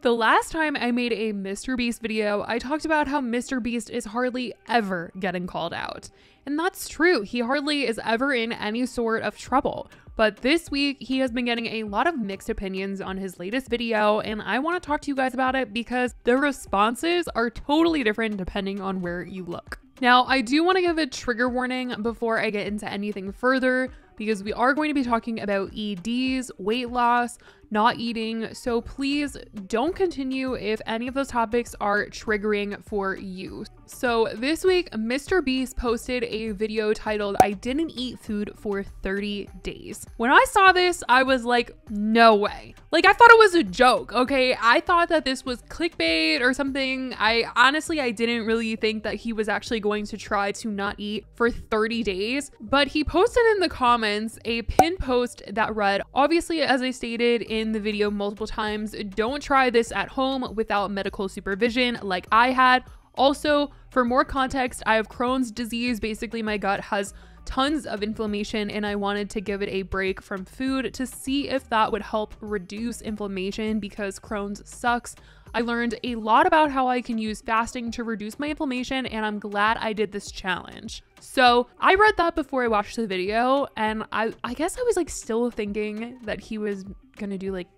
The last time I made a Mr. Beast video, I talked about how Mr. Beast is hardly ever getting called out. And that's true, he hardly is ever in any sort of trouble. But this week, he has been getting a lot of mixed opinions on his latest video, and I want to talk to you guys about it because the responses are totally different depending on where you look. Now, I do want to give a trigger warning before I get into anything further, because we are going to be talking about EDs, weight loss, not eating, so please don't continue if any of those topics are triggering for you. So this week, Mr. Beast posted a video titled, "I didn't eat food for 30 days. When I saw this, I was like, no way. Like, I thought it was a joke, okay? I thought that this was clickbait or something. I didn't really think that he was actually going to try to not eat for 30 days. But he posted in the comments a pinned post that read, obviously, as I stated in the video multiple times, don't try this at home without medical supervision like I had. Also, for more context, I have Crohn's disease. Basically, my gut has tons of inflammation and I wanted to give it a break from food to see if that would help reduce inflammation because Crohn's sucks. I learned a lot about how I can use fasting to reduce my inflammation, and I'm glad I did this challenge." So I read that before I watched the video, and I guess I was like still thinking that he was gonna do like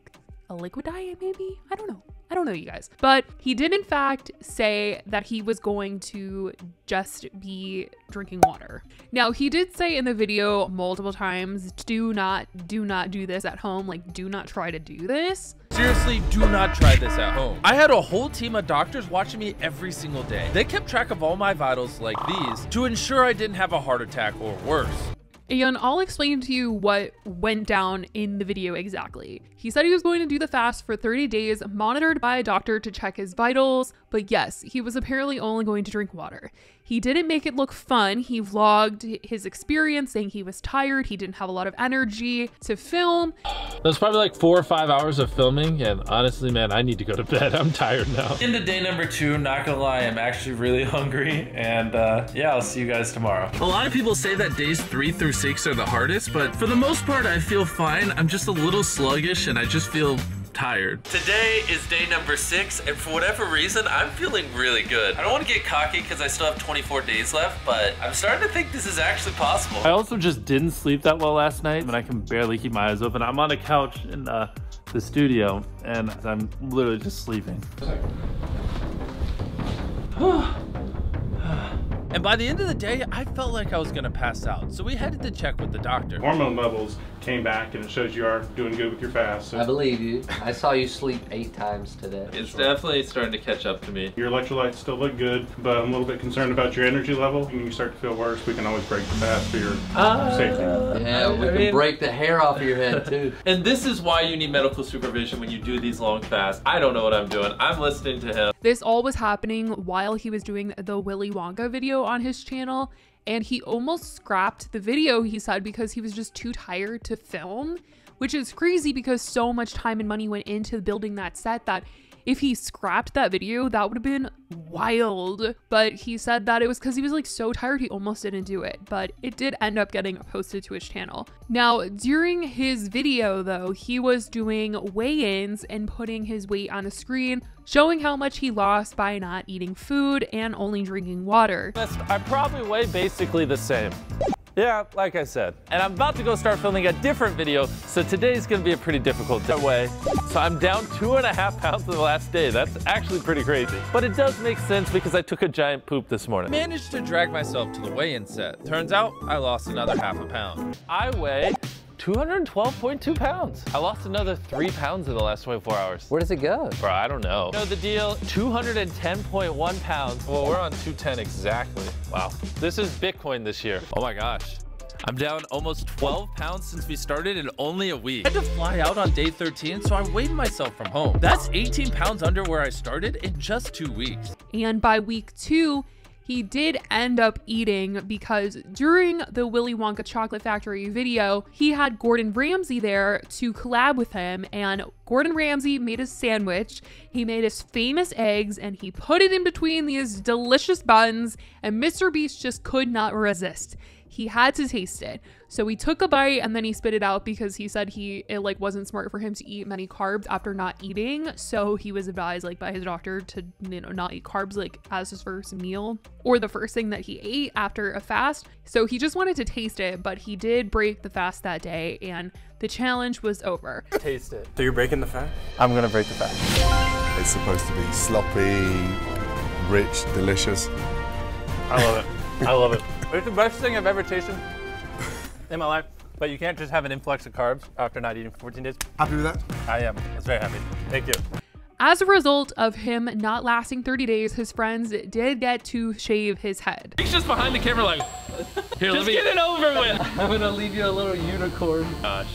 a liquid diet maybe? I don't know, you guys. But he did in fact say that he was going to just be drinking water. Now, he did say in the video multiple times, do not do this at home. Like, do not try to do this. Seriously, do not try this at home. I had a whole team of doctors watching me every single day. They kept track of all my vitals like these to ensure I didn't have a heart attack or worse. And I'll explain to you what went down in the video exactly. He said he was going to do the fast for 30 days, monitored by a doctor to check his vitals, but yes, he was apparently only going to drink water. He didn't make it look fun. He vlogged his experience saying he was tired, he didn't have a lot of energy to film. That was probably like 4 or 5 hours of filming, and honestly, man, I need to go to bed. I'm tired now. Into day number 2, not gonna lie, I'm actually really hungry, and yeah, I'll see you guys tomorrow. A lot of people say that days 3 through 6 are the hardest, but for the most part, I feel fine. I'm just a little sluggish, and I just feel tired. Today is day number 6, and for whatever reason, I'm feeling really good. I don't want to get cocky because I still have 24 days left, but I'm starting to think this is actually possible. I also just didn't sleep that well last night, and I can barely keep my eyes open. I'm on a couch in the studio, and I'm literally just sleeping. And by the end of the day, I felt like I was gonna pass out. So we headed to check with the doctor. Hormone levels came back and it shows you are doing good with your fast. So I believe you. I saw you sleep 8 times today. It's definitely starting to catch up to me. your electrolytes still look good, but I'm a little bit concerned about your energy level. When you start to feel worse, we can always break the fast for your safety. Yeah, we can break the hair off your head too. And this is why you need medical supervision when you do these long fasts. I don't know what I'm doing. I'm listening to him. This all was happening while he was doing the Willy Wonka video on his channel, and he almost scrapped the video, he said, because he was just too tired to film, which is crazy because so much time and money went into building that set that if he scrapped that video, that would have been wild. But he said that it was because he was like so tired he almost didn't do it, but it did end up getting posted to his channel. Now, during his video though, he was doing weigh-ins and putting his weight on the screen, showing how much he lost by not eating food and only drinking water. I probably weigh basically the same. Yeah, like I said. And I'm about to go start filming a different video, so today's gonna be a pretty difficult way. So I'm down 2.5 pounds in the last day. That's actually pretty crazy. But it does make sense because I took a giant poop this morning. Managed to drag myself to the weigh-in set. Turns out I lost another ½ pound. I weigh 212.2 pounds. I lost another 3 pounds in the last 24 hours. Where does it go? Bro, I don't know. You know the deal, 210.1 pounds. Well, we're on 210 exactly. Wow. This is Bitcoin this year. Oh my gosh. I'm down almost 12 pounds since we started in only a week. I had to fly out on day 13, so I weighed myself from home. That's 18 pounds under where I started in just 2 weeks. And by week 2, he did end up eating because during the Willy Wonka Chocolate Factory video, he had Gordon Ramsay there to collab with him. And Gordon Ramsay made a sandwich, he made his famous eggs, and he put it in between these delicious buns, and Mr. Beast just could not resist. He had to taste it. So he took a bite and then he spit it out because he said it wasn't smart for him to eat many carbs after not eating. So he was advised by his doctor to, not eat carbs as his first meal or the first thing that he ate after a fast. So he just wanted to taste it, but he did break the fast that day and the challenge was over. Taste it. So you're breaking the fast? I'm gonna break the fast. It's supposed to be sloppy, rich, delicious. I love it. I love it. It's the best thing I've ever tasted in my life, but you can't just have an influx of carbs after not eating for 14 days. Happy with that? I am. I was very happy. Thank you. As a result of him not lasting 30 days, his friends did get to shave his head. He's just behind the camera here, just get it over with. I'm gonna leave you a little unicorn. Gosh.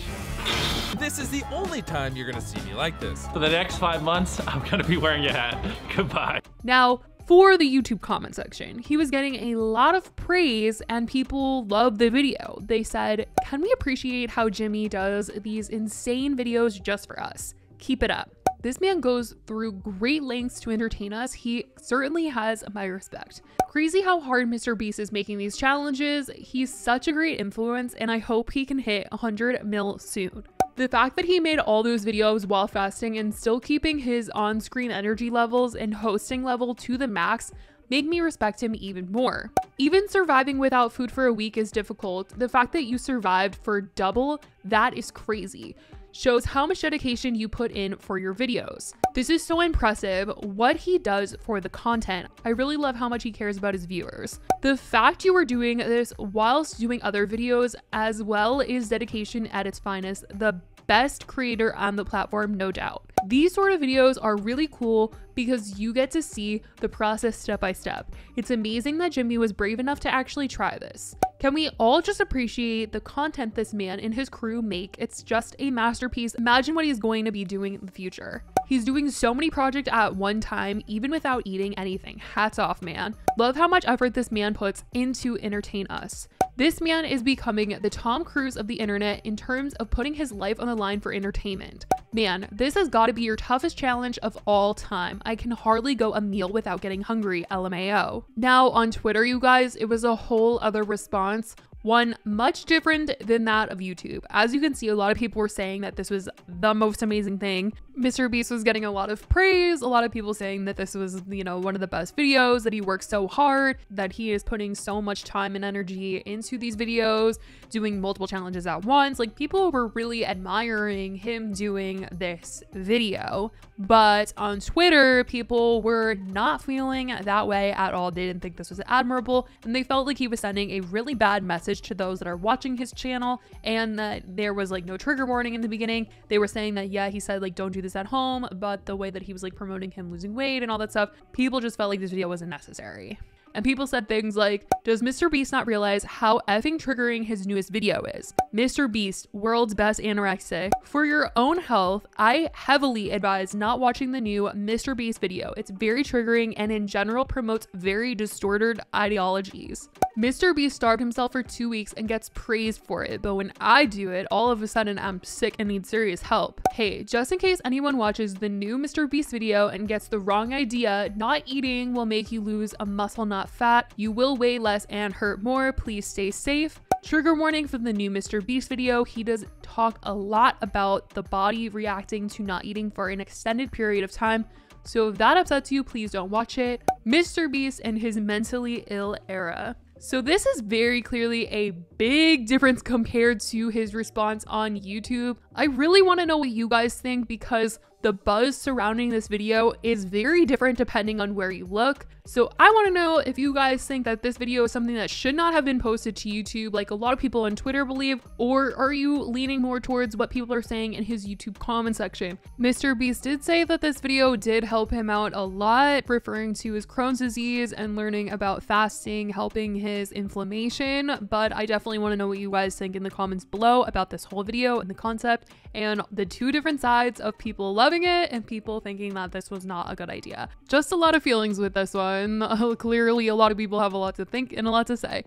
This is the only time you're gonna see me like this. For the next 5 months, I'm gonna be wearing a hat. Goodbye. Now, for the YouTube comment section, he was getting a lot of praise and people loved the video. They said, "Can we appreciate how Jimmy does these insane videos just for us? Keep it up." This man goes through great lengths to entertain us. He certainly has my respect. Crazy how hard Mr. Beast is making these challenges. He's such a great influence and I hope he can hit 100 mil soon. The fact that he made all those videos while fasting and still keeping his on-screen energy levels and hosting level to the max make me respect him even more. Even surviving without food for a week is difficult. The fact that you survived for double, that is crazy. Shows how much dedication you put in for your videos. This is so impressive what he does for the content. I really love how much he cares about his viewers. The fact you were doing this whilst doing other videos as well is dedication at its finest. The best creator on the platform, no doubt. These sort of videos are really cool because you get to see the process step by step. It's amazing that Jimmy was brave enough to actually try this. Can we all just appreciate the content this man and his crew make? It's just a masterpiece. Imagine what he's going to be doing in the future. He's doing so many projects at one time, even without eating anything. Hats off, man. Love how much effort this man puts into entertain us. This man is becoming the Tom Cruise of the internet in terms of putting his life on the line for entertainment. Man, this has got to be your toughest challenge of all time. I can hardly go a meal without getting hungry, LMAO. Now on Twitter, you guys, it was a whole other response. One much different than that of YouTube. As you can see, a lot of people were saying that this was the most amazing thing. Mr. Beast was getting a lot of praise. A lot of people saying that this was, one of the best videos, that he works so hard, that he is putting so much time and energy into these videos, doing multiple challenges at once. Like, people were really admiring him doing this video. But on Twitter, people were not feeling that way at all. They didn't think this was admirable, and they felt like he was sending a really bad message to those that are watching his channel, and that there was no trigger warning in the beginning. They were saying that, yeah, he said don't do this at home, but the way that he was promoting him losing weight and all that stuff, people just felt like this video wasn't necessary. And people said things like, does Mr. Beast not realize how effing triggering his newest video is? Mr. Beast, world's best anorexic. For your own health, I heavily advise not watching the new Mr. Beast video. It's very triggering and in general promotes very distorted ideologies. Mr. Beast starved himself for 2 weeks and gets praised for it, but when I do it, all of a sudden I'm sick and need serious help. Hey, just in case anyone watches the new Mr. Beast video and gets the wrong idea, not eating will make you lose a muscle, not fat. You will weigh less and hurt more. Please stay safe. Trigger warning for the new Mr. Beast video. He does talk a lot about the body reacting to not eating for an extended period of time. So if that upsets you, please don't watch it. Mr. Beast and his mentally ill era. So this is very clearly a big difference compared to his response on YouTube. I really want to know what you guys think because the buzz surrounding this video is very different depending on where you look. So I want to know if you guys think that this video is something that should not have been posted to YouTube like a lot of people on Twitter believe, or are you leaning more towards what people are saying in his YouTube comment section? Mr. Beast did say that this video did help him out a lot, referring to his Crohn's disease and learning about fasting, helping his inflammation, but I definitely want to know what you guys think in the comments below about this whole video and the concept and the two different sides of people loving loving it and people thinking that this was not a good idea. Just a lot of feelings with this one. Clearly a lot of people have a lot to think and a lot to say.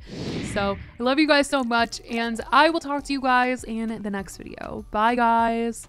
So I love you guys so much, and I will talk to you guys in the next video. Bye guys.